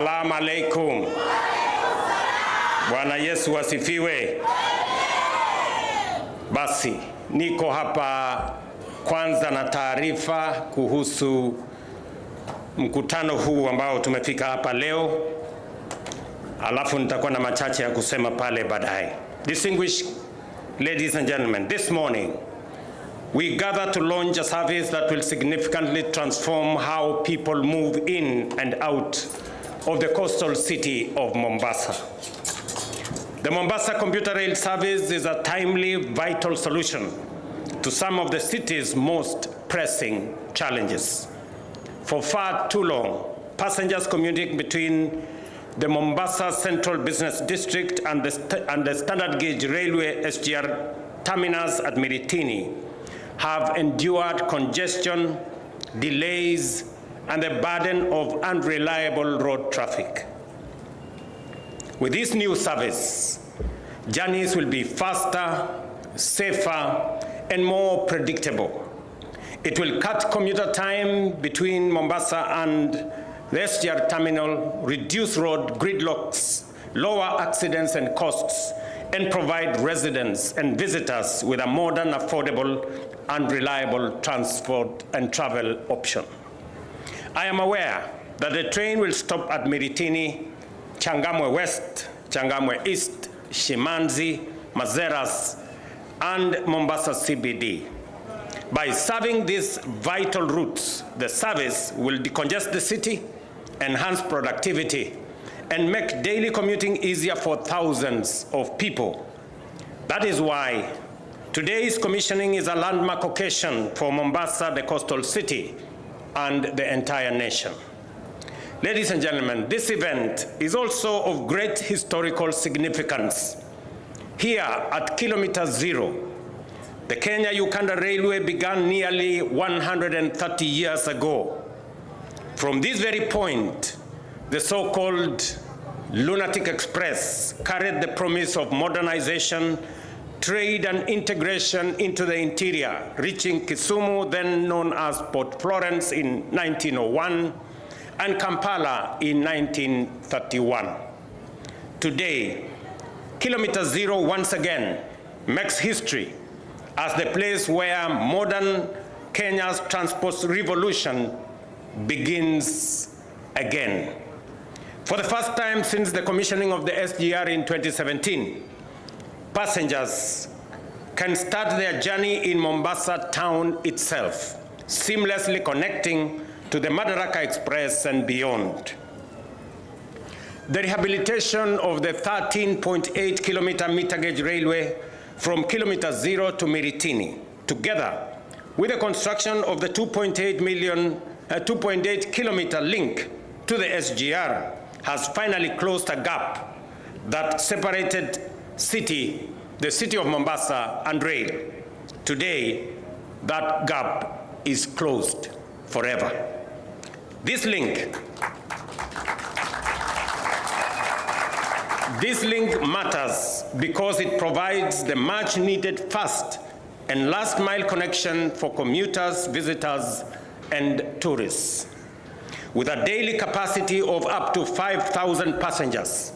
Salamu alaikum. Bwana Yesu asifiwe. Basi niko hapa kwanza na taarifa kuhusu mkutano huu ambao tumefika hapa leo, alafu nitakuwa na machache ya kusema pale baadaye. Distinguished ladies and gentlemen, this morning we gather to launch a service that will significantly transform how people move in and out of the coastal city of Mombasa. The Mombasa Commuter Rail Service is a timely, vital solution to some of the city's most pressing challenges. For far too long, passengers commuting between the Mombasa Central Business District and the Standard Gauge Railway SGR terminus at Miritini have endured congestion, delays, and the burden of unreliable road traffic. With this new service, journeys will be faster, safer, and more predictable. It will cut commuter time between Mombasa and the SGR terminal, reduce road gridlocks, lower accidents and costs, and provide residents and visitors with a modern, affordable, and reliable transport and travel option. I am aware that the train will stop at Miritini, Changamwe West, Changamwe East, Shimanzi, Mazeras, and Mombasa CBD. By serving these vital routes, the service will decongest the city, enhance productivity, and make daily commuting easier for thousands of people. That is why today's commissioning is a landmark occasion for Mombasa, the coastal city, and the entire nation. Ladies and gentlemen, this event is also of great historical significance. Here at Kilometer Zero, the Kenya-Uganda Railway began nearly 130 years ago. From this very point, the so-called Lunatic Express carried the promise of modernization, trade, and integration into the interior, reaching Kisumu, then known as Port Florence, in 1901, and Kampala in 1931. Today, Kilometer Zero once again makes history as the place where modern Kenya's transport revolution begins again. For the first time since the commissioning of the SGR in 2017, passengers can start their journey in Mombasa town itself, seamlessly connecting to the Madaraka Express and beyond. The rehabilitation of the 13.8-kilometer meter gauge railway from Kilometer Zero to Miritini, together with the construction of the 2.8-kilometer link to the SGR, has finally closed a gap that separated the city of Mombasa and rail. Today, that gap is closed forever. This link matters because it provides the much-needed fast and last-mile connection for commuters, visitors, and tourists. With a daily capacity of up to 5,000 passengers,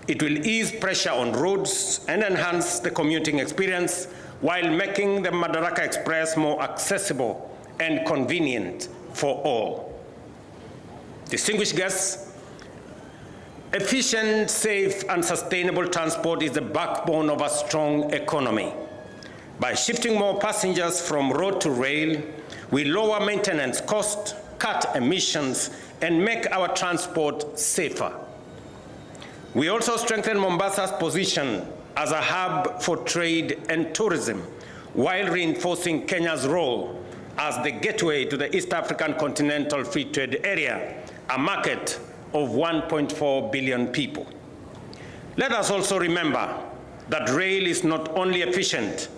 it will ease pressure on roads and enhance the commuting experience while making the Madaraka Express more accessible and convenient for all. Distinguished guests, efficient, safe, and sustainable transport is the backbone of a strong economy. By shifting more passengers from road to rail, we lower maintenance costs, cut emissions, and make our transport safer. We also strengthen Mombasa's position as a hub for trade and tourism, while reinforcing Kenya's role as the gateway to the East African Continental Free Trade Area, a market of 1.4 billion people. Let us also remember that rail is not only efficient,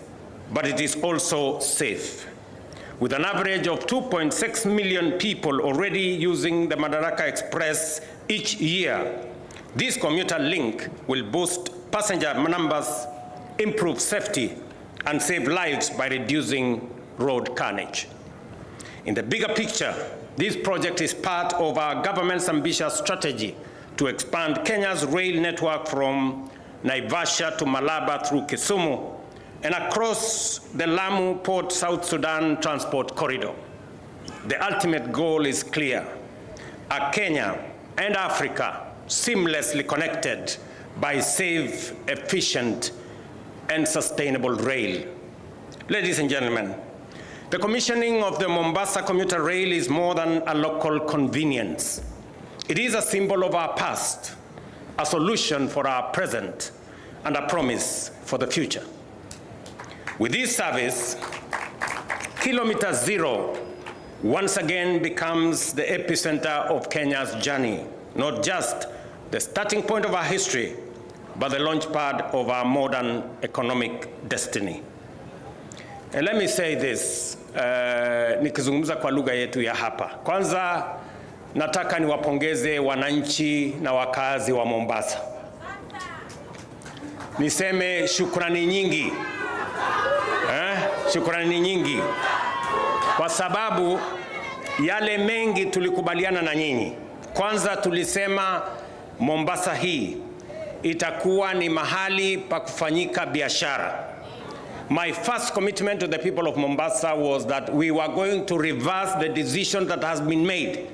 but it is also safe. With an average of 2.6 million people already using the Madaraka Express each year, this commuter link will boost passenger numbers, improve safety, and save lives by reducing road carnage. In the bigger picture, this project is part of our government's ambitious strategy to expand Kenya's rail network from Naivasha to Malaba through Kisumu and across the Lamu Port South Sudan transport corridor. The ultimate goal is clear: a Kenya and Africa seamlessly connected by safe, efficient, and sustainable rail. Ladies and gentlemen, the commissioning of the Mombasa commuter rail is more than a local convenience. It is a symbol of our past, a solution for our present, and a promise for the future. With this service, Kilometer Zero once again becomes the epicenter of Kenya's journey, not just the starting point of our history, but the launchpad of our modern economic destiny. And let me say this, nikizungumza kwa lugha yetu ya hapa. Kwanza, nataka niwapongeze wananchi na wakazi wa Mombasa. Niseme shukrani nyingi. Shukrani nyingi. Kwa sababu yale mengi tulikubaliana na nyinyi. Kwanza tulisema Mombasa hii itakuwa ni mahali pa kufanyika biashara. My first commitment to the people of Mombasa was that we were going to reverse the decision that has been made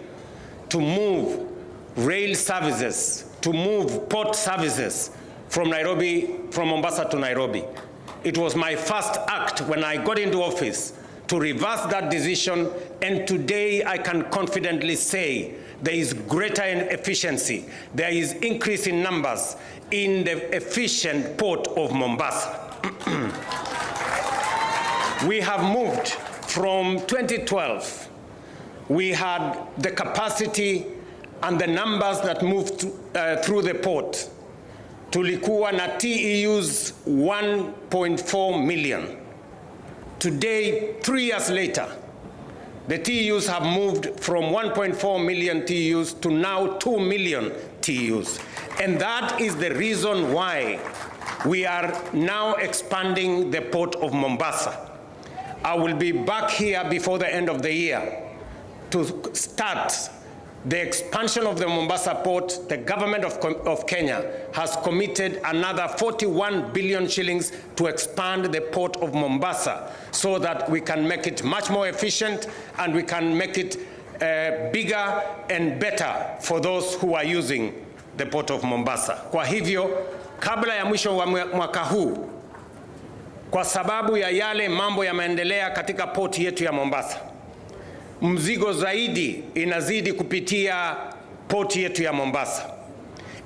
to move rail services, to move port services from Mombasa to Nairobi. It was my first act when I got into office to reverse that decision, and today I can confidently say there is greater efficiency, there is increase in numbers in the efficient port of Mombasa. We have moved from 2012, we had the capacity and the numbers that moved through the port. Tulikuwa na TEUs 1.4 million. Today, 3 years later, the TEUs have moved from 1.4 million TEUs to now 2 million TEUs. And that is the reason why we are now expanding the port of Mombasa. I will be back here before the end of the year to start the expansion of the Mombasa port. The government of Kenya has committed another 41 billion shillings to expand the port of Mombasa so that we can make it much more efficient and we can make it bigger and better for those who are using the port of Mombasa. Kwa hivyo, kabla ya mwisho wa mwaka huu, kwa sababu ya yale mambo yameendelea katika port yetu ya Mombasa, mzigo zaidi inazidi kupitia port yetu ya Mombasa.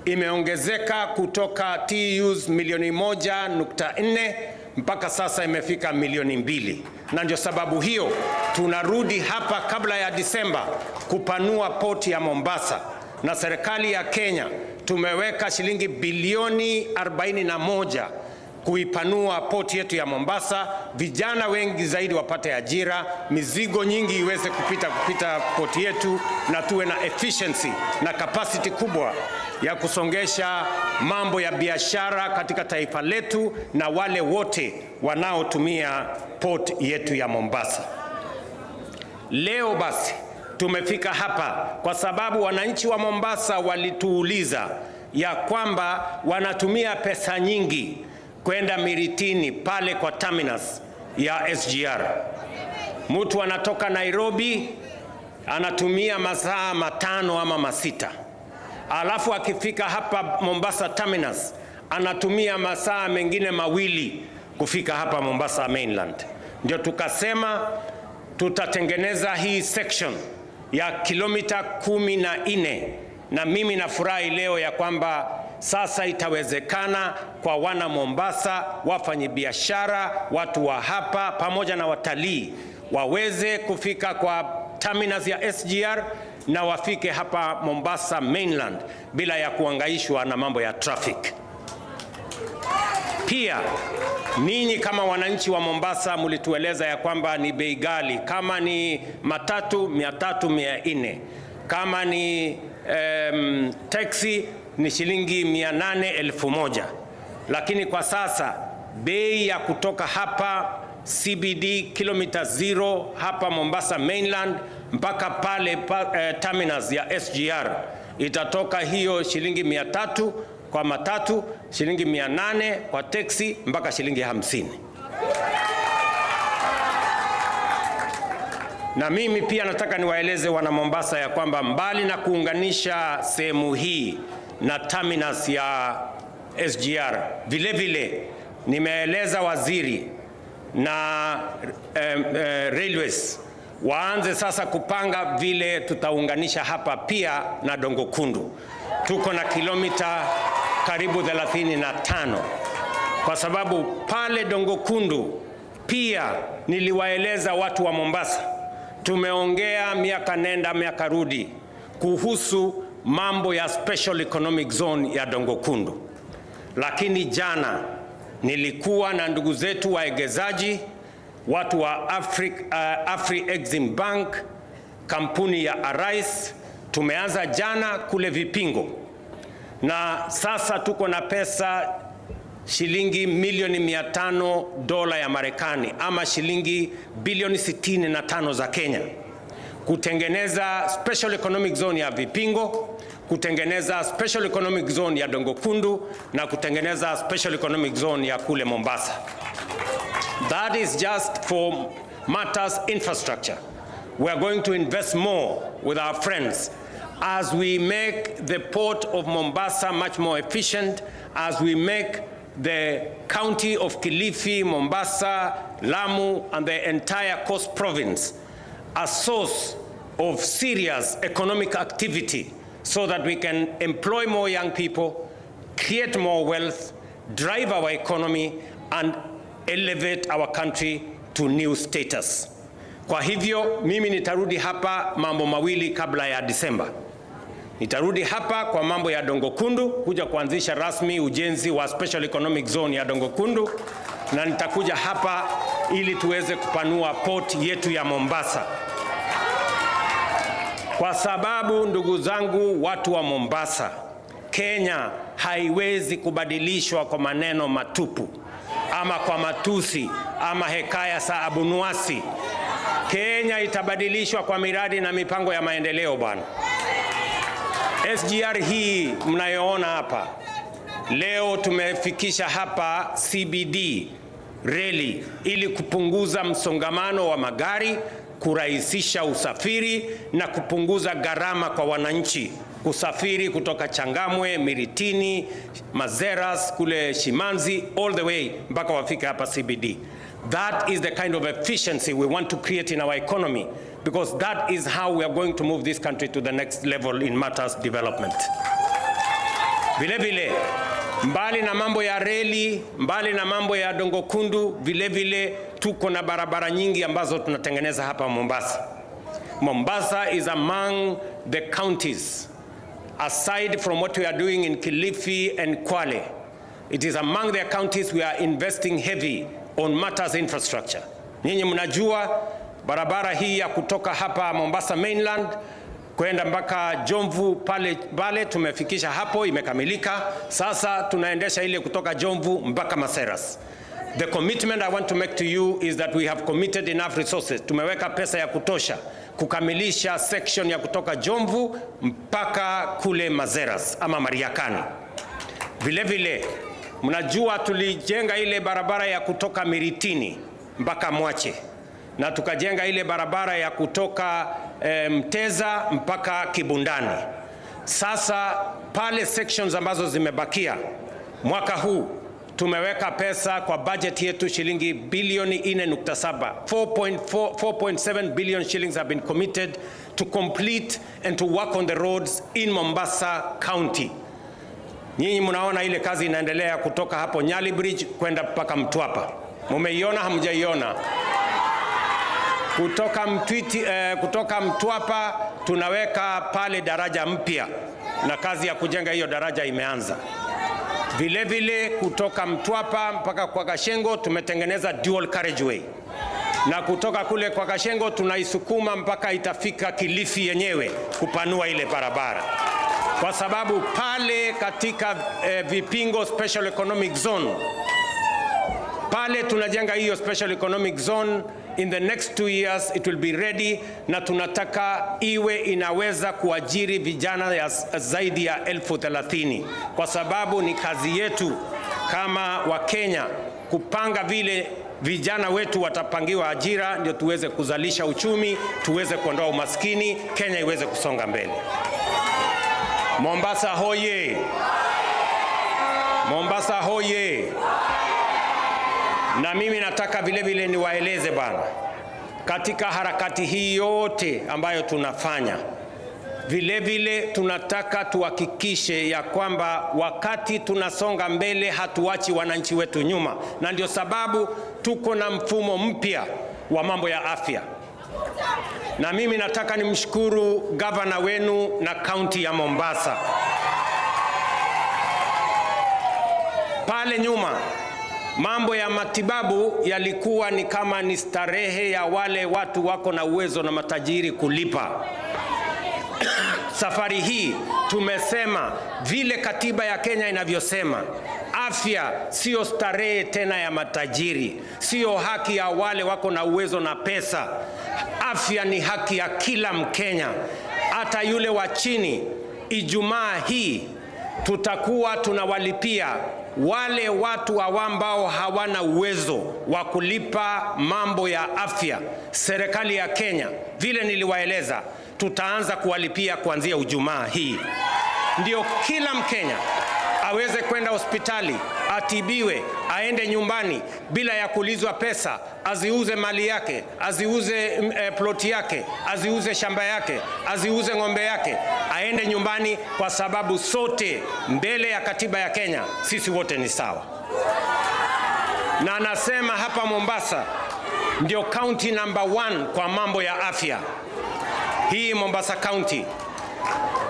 Imeongezeka kutoka TEUs milioni 1.4 mpaka sasa imefika milioni 2. Na ndio sababu hiyo tunarudi hapa kabla ya Disemba kupanua port ya Mombasa. Na serikali ya Kenya tumeweka shilingi bilioni 41 kuipanua port yetu ya Mombasa, vijana wengi zaidi wapate ajira, mizigo nyingi iweze kupita port yetu, na tuwe na efficiency na capacity kubwa ya kusongesha mambo ya biashara katika taifa letu na wale wote wanaotumia port yetu ya Mombasa. Leo basi tumefika hapa kwa sababu wananchi wa Mombasa walituuliza ya kwamba wanatumia pesa nyingi kwenda Miritini pale kwa terminus ya SGR. Mtu anatoka Nairobi anatumia masaa 5 ama 6. Alafu akifika hapa Mombasa terminus anatumia masaa mengine 2 kufika hapa Mombasa mainland. Ndio tukasema tutatengeneza hii section ya kilomita 14, na mimi nafurahi leo ya kwamba sasa itawezekana kwa wana Mombasa, wafanyabiashara, watu wa hapa pamoja na watalii waweze kufika kwa terminus ya SGR na wafike hapa Mombasa mainland bila ya kuhangaishwa na mambo ya traffic. Pia ninyi kama wananchi wa Mombasa mlitueleza ya kwamba ni bei ghali, kama ni matatu 300 400, kama ni taxi ni shilingi 800 1000. Lakini kwa sasa bei ya kutoka hapa CBD kilomita 0 hapa Mombasa mainland mpaka pale terminus ya SGR itatoka hiyo shilingi 300 kwa matatu, shilingi 800 kwa teksi, mpaka shilingi 50. Na mimi pia nataka niwaeleze wana Mombasa ya kwamba mbali na kuunganisha sehemu hii na terminus ya SGR, vile vile nimeeleza waziri na railways waanze sasa kupanga vile tutaunganisha hapa pia na Dongo Kundu. Tuko na kilomita karibu 35, kwa sababu pale Dongo Kundu pia niliwaeleza watu wa Mombasa, tumeongea miaka nenda miaka rudi kuhusu mambo ya special economic zone ya Dongo Kundu. Lakini jana nilikuwa na ndugu zetu waegezaji, watu wa Afri-Exim Bank, kampuni ya Arise. Tumeanza jana kule Vipingo, na sasa tuko na pesa shilingi milioni 500 dola ya Marekani, ama shilingi bilioni 65 za Kenya, kutengeneza special economic zone ya Vipingo, kutengeneza special economic zone ya Dongo Kundu, na kutengeneza special economic zone ya kule Mombasa. That is just for matters infrastructure. We are going to invest more with our friends as we make the port of Mombasa much more efficient, as we make the county of Kilifi, Mombasa, Lamu, and the entire Coast Province a source of serious economic activity, so that we can employ more young people, create more wealth, drive our economy, and elevate our country to new status. Kwa hivyo mimi nitarudi hapa mambo mawili kabla ya Disemba. Nitarudi hapa kwa mambo ya Dongo Kundu, kuja kuanzisha rasmi ujenzi wa special economic zone ya Dongo Kundu, na nitakuja hapa ili tuweze kupanua port yetu ya Mombasa. Kwa sababu ndugu zangu, watu wa Mombasa, Kenya haiwezi kubadilishwa kwa maneno matupu, ama kwa matusi, ama hekaya za abunuasi. Kenya itabadilishwa kwa miradi na mipango ya maendeleo bwana. SGR hii mnayoona hapa leo, tumefikisha hapa CBD reli ili kupunguza msongamano wa magari, kurahisisha usafiri na kupunguza gharama kwa wananchi kusafiri kutoka Changamwe, Miritini, Mazeras, kule Shimanzi, all the way mpaka wafike hapa CBD. That is the kind of efficiency we want to create in our economy, because that is how we are going to move this country to the next level in matters development. Vile vile, mbali na mambo ya reli, mbali na mambo ya Dongo Kundu, vile vile tuko na barabara nyingi ambazo tunatengeneza hapa Mombasa. Mombasa is among the counties, aside from what we are doing in Kilifi and Kwale, it is among the counties we are investing heavy on matters infrastructure. Nyinyi mnajua barabara hii ya kutoka hapa Mombasa mainland kwenda mpaka Jomvu pale tumefikisha hapo, imekamilika. Sasa tunaendesha ile kutoka Jomvu mpaka Maseras. The commitment I want to make to you is that we have committed enough resources. Tumeweka pesa ya kutosha kukamilisha section ya kutoka Jomvu mpaka kule Mazeras ama Mariakani. Vile vile mnajua tulijenga ile barabara ya kutoka Miritini mpaka Mwache, na tukajenga ile barabara ya kutoka Mteza mpaka Kibundani. Sasa pale sections ambazo zimebakia mwaka huu tumeweka pesa kwa budget yetu shilingi bilioni 4.7. 4.7 billion shillings have been committed to complete and to work on the roads in Mombasa County. Nyinyi mnaona ile kazi inaendelea kutoka hapo Nyali Bridge kwenda mpaka Mtwapa. Mumeiona hamjaiona? Kutoka Mtwapa tunaweka pale daraja mpya, na kazi ya kujenga hiyo daraja imeanza. Vile vile kutoka Mtwapa mpaka kwa Kashengo tumetengeneza dual carriageway, na kutoka kule kwa Kashengo tunaisukuma mpaka itafika Kilifi yenyewe kupanua ile barabara, kwa sababu pale katika Vipingo special economic zone pale tunajenga hiyo special economic zone in the next 2 years it will be ready, na tunataka iwe inaweza kuajiri vijana ya zaidi ya 30,000, kwa sababu ni kazi yetu kama Wakenya kupanga vile vijana wetu watapangiwa ajira, ndio tuweze kuzalisha uchumi, tuweze kuondoa umaskini, Kenya iweze kusonga mbele. Mombasa hoye! Mombasa hoye! Na mimi nataka vile vile niwaeleze bana, katika harakati hii yote ambayo tunafanya, vile vile tunataka tuhakikishe ya kwamba wakati tunasonga mbele hatuachi wananchi wetu nyuma, na ndio sababu tuko na mfumo mpya wa mambo ya afya. Na mimi nataka nimshukuru gavana wenu na kaunti ya Mombasa. Pale nyuma mambo ya matibabu yalikuwa ni kama ni starehe ya wale watu wako na uwezo na matajiri kulipa. Safari hii tumesema vile katiba ya Kenya inavyosema, afya sio starehe tena ya matajiri, sio haki ya wale wako na uwezo na pesa. Afya ni haki ya kila Mkenya, hata yule wa chini. Ijumaa hii tutakuwa tunawalipia wale watu ambao hawana uwezo wa kulipa mambo ya afya. Serikali ya Kenya, vile niliwaeleza, tutaanza kuwalipia kuanzia Ijumaa hii, ndio kila Mkenya aweze kwenda hospitali, atibiwe, aende nyumbani bila ya kulizwa pesa, aziuze mali yake, aziuze ploti yake, aziuze shamba yake, aziuze ng'ombe yake, aende nyumbani, kwa sababu sote mbele ya katiba ya Kenya sisi wote ni sawa. Na nasema hapa Mombasa ndio county number 1 kwa mambo ya afya. Hii Mombasa County,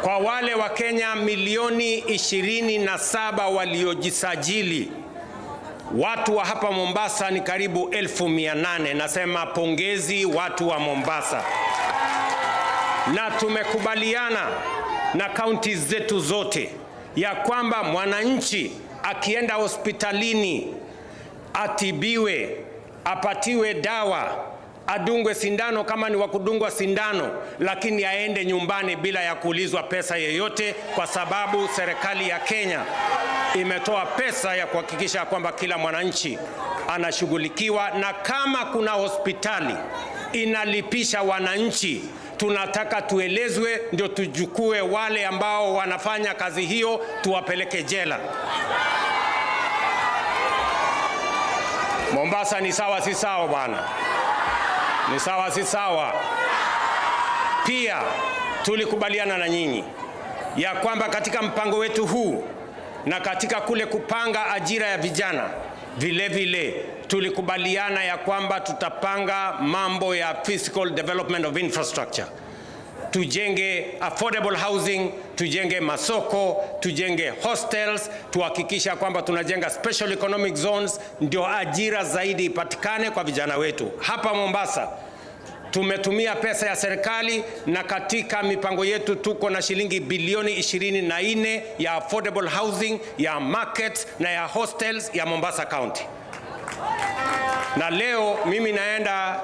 kwa wale wa Kenya milioni 27 waliojisajili, watu wa hapa Mombasa ni karibu 800. Nasema pongezi watu wa Mombasa. Na tumekubaliana na kaunti zetu zote ya kwamba mwananchi akienda hospitalini atibiwe, apatiwe dawa, adungwe sindano kama ni wakudungwa sindano, lakini aende nyumbani bila ya kuulizwa pesa yoyote, kwa sababu serikali ya Kenya imetoa pesa ya kuhakikisha kwamba kila mwananchi anashughulikiwa. Na kama kuna hospitali inalipisha wananchi, tunataka tuelezwe, ndio tujukue wale ambao wanafanya kazi hiyo, tuwapeleke jela. Mombasa ni sawa si sawa bwana? Ni sawa si sawa? Pia tulikubaliana na nyinyi ya kwamba katika mpango wetu huu na katika kule kupanga ajira ya vijana, vile vile tulikubaliana ya kwamba tutapanga mambo ya physical development of infrastructure. Tujenge affordable housing, tujenge masoko, tujenge hostels, tuhakikisha kwamba tunajenga special economic zones, ndio ajira zaidi ipatikane kwa vijana wetu. Hapa Mombasa tumetumia pesa ya serikali, na katika mipango yetu tuko na shilingi bilioni 24 ya affordable housing, ya markets na ya hostels ya Mombasa County. Na leo mimi naenda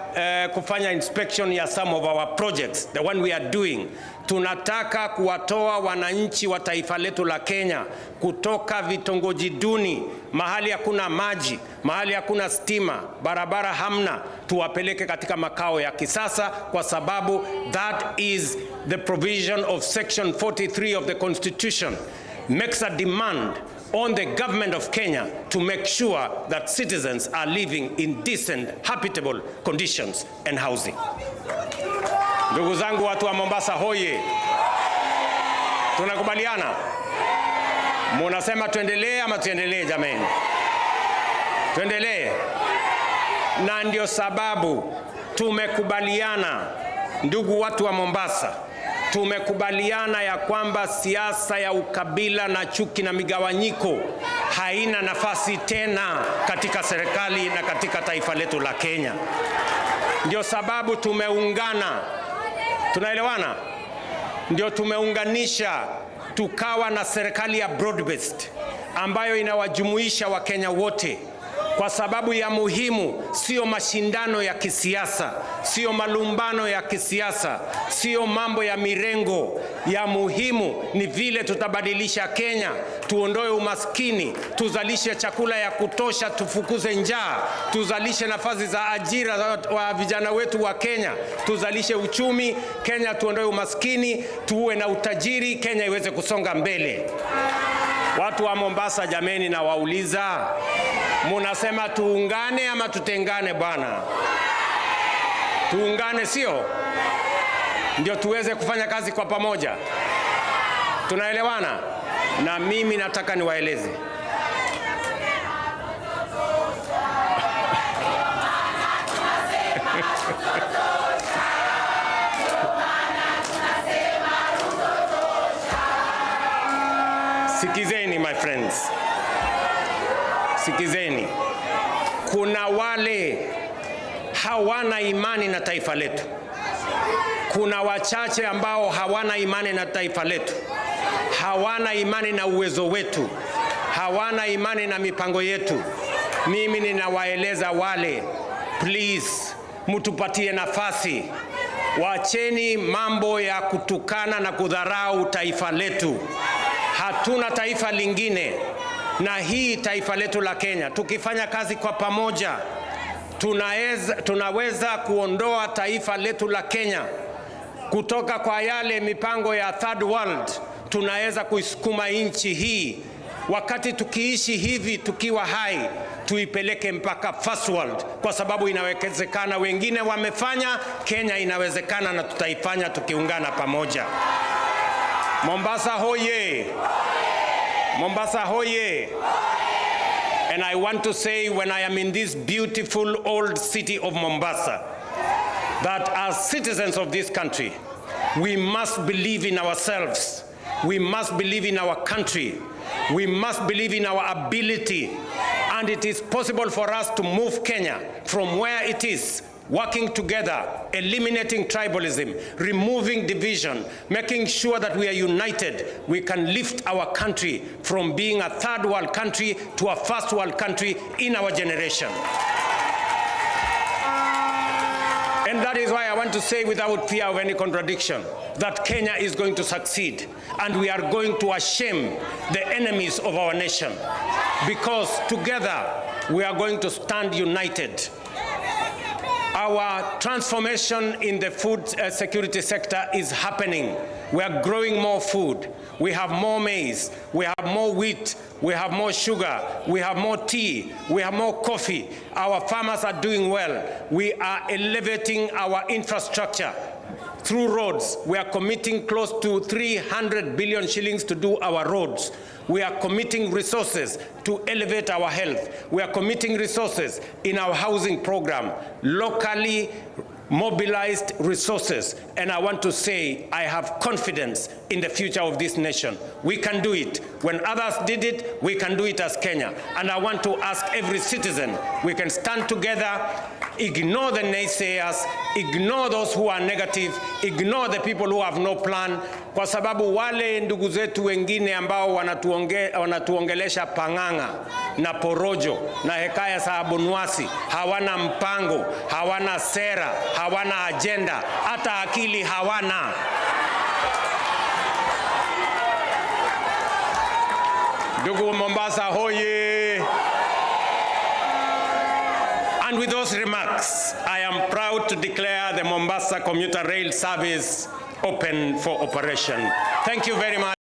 kufanya inspection ya some of our projects, the one we are doing. Tunataka kuwatoa wananchi wa taifa letu la Kenya kutoka vitongoji duni, mahali hakuna maji, mahali hakuna stima, barabara hamna, tuwapeleke katika makao ya kisasa, kwa sababu that is the provision of section 43 of the Constitution, makes a demand on the government of Kenya to make sure that citizens are living in decent, habitable conditions and housing. Ndugu zangu watu wa Mombasa hoye! Tunakubaliana? Munasema tuendelee ama tuendelee jameni? Tuendelee. Na ndio sababu tumekubaliana, ndugu watu wa Mombasa, tumekubaliana ya kwamba siasa ya ukabila na chuki na migawanyiko haina nafasi tena katika serikali na katika taifa letu la Kenya. Ndio sababu tumeungana. Tunaelewana? Ndio tumeunganisha tukawa na serikali ya broad based ambayo inawajumuisha Wakenya wote, kwa sababu ya muhimu, sio mashindano ya kisiasa, sio malumbano ya kisiasa, sio mambo ya mirengo. Ya muhimu ni vile tutabadilisha Kenya, tuondoe umaskini, tuzalishe chakula ya kutosha, tufukuze njaa, tuzalishe nafasi za ajira wa vijana wetu wa Kenya, tuzalishe uchumi Kenya, tuondoe umaskini, tuwe na utajiri, Kenya iweze kusonga mbele. Watu wa Mombasa jameni, na wauliza, munasema tuungane ama tutengane bwana? Tuungane, sio? Ndio tuweze kufanya kazi kwa pamoja. Tunaelewana? Na mimi nataka niwaeleze. Sikizeni my friends. Sikizeni. Kuna wale hawana imani na taifa letu. Kuna wachache ambao hawana imani na taifa letu. Hawana imani na uwezo wetu. Hawana imani na mipango yetu. Mimi ninawaeleza wale, please, mtupatie nafasi. Wacheni mambo ya kutukana na kudharau taifa letu. Hatuna taifa lingine, na hii taifa letu la Kenya, tukifanya kazi kwa pamoja, tunaweza kuondoa taifa letu la Kenya kutoka kwa yale mipango ya third world. Tunaweza kuisukuma nchi hii, wakati tukiishi hivi tukiwa hai, tuipeleke mpaka first world, kwa sababu inawezekana. Wengine wamefanya, Kenya inawezekana, na tutaifanya tukiungana pamoja. Mombasa hoye! Mombasa hoye! And I want to say, when I am in this beautiful old city of Mombasa, that as citizens of this country, we must believe in ourselves. We must believe in our country. We must believe in our ability. And it is possible for us to move Kenya from where it is, working together, eliminating tribalism, removing division, making sure that we are united. We can lift our country from being a third world country to a first world country in our generation. And that is why I want to say, without fear of any contradiction, that Kenya is going to succeed, and we are going to shame the enemies of our nation, because together we are going to stand united. Our transformation in the food security sector is happening. We are growing more food. We have more maize. We have more wheat. We have more sugar. We have more tea. We have more coffee. Our farmers are doing well. We are elevating our infrastructure through roads. We are committing close to 300 billion shillings to do our roads. We are committing resources to elevate our health. We are committing resources in our housing program, locally mobilized resources. And I want to say, I have confidence in the future of this nation. We can do it. When others did it, we can do it as Kenya. And I want to ask every citizen, we can stand together, ignore the naysayers, ignore those who are negative, ignore the people who have no plan, kwa sababu wale ndugu zetu wengine ambao wanatuongelesha panganga na porojo na hekaya za abunwasi, hawana mpango, hawana sera, hawana agenda, hata akili hawana. Ndugu Mombasa hoye! And with those remarks, I am proud to declare the Mombasa Commuter Rail Service open for operation. Thank you very much.